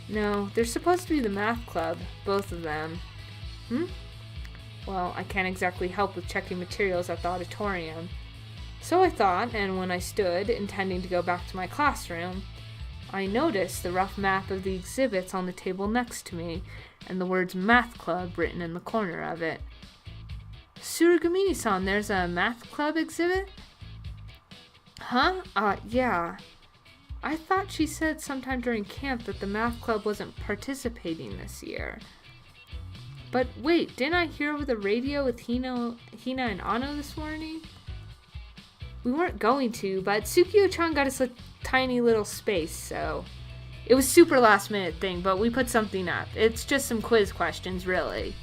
No, they're supposed to be the math club, both of them. Well, I can't exactly help with checking materials at the auditorium. So I thought, and when I stood, intending to go back to my classroom, I noticed the rough map of the exhibits on the table next to me, and the words Math Club written in the corner of it. Tsurugamini-san, there's a Math Club exhibit? Huh? Yeah. I thought she said sometime during camp that the Math Club wasn't participating this year. But wait, didn't I hear over the radio with Hina and Ano this morning? We weren't going to, but Tsukio-chan got us a tiny little space, so it was super last minute thing, but we put something up. It's just some quiz questions, really.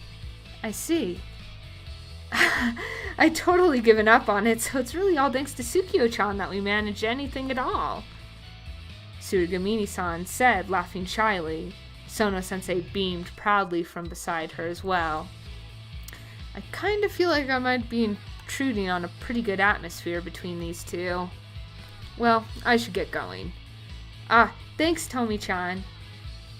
I see. I totally given up on it, so it's really all thanks to Tsukio-chan that we managed anything at all. Tsurugamini-san said, laughing shyly. Sono-sensei beamed proudly from beside her as well. I kind of feel like I might be intruding on a pretty good atmosphere between these two. Well, I should get going. Thanks, Tomi-chan.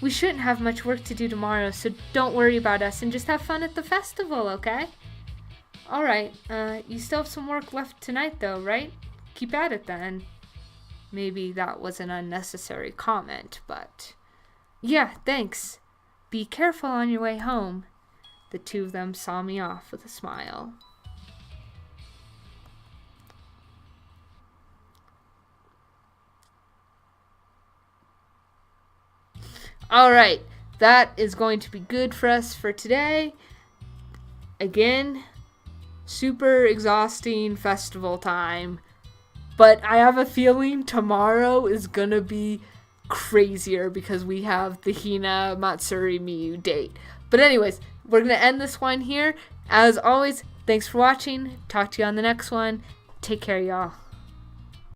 We shouldn't have much work to do tomorrow, so don't worry about us and just have fun at the festival, okay? Alright, you still have some work left tonight though, right? Keep at it then. Maybe that was an unnecessary comment, but... Yeah, thanks. Be careful on your way home. The two of them saw me off with a smile. Alright, that is going to be good for us for today. Again, super exhausting festival time. But I have a feeling tomorrow is gonna be crazier because we have the Hina Matsuri Miyu date. But anyways, we're gonna end this one here. As always, thanks for watching. Talk to you on the next one. Take care, y'all.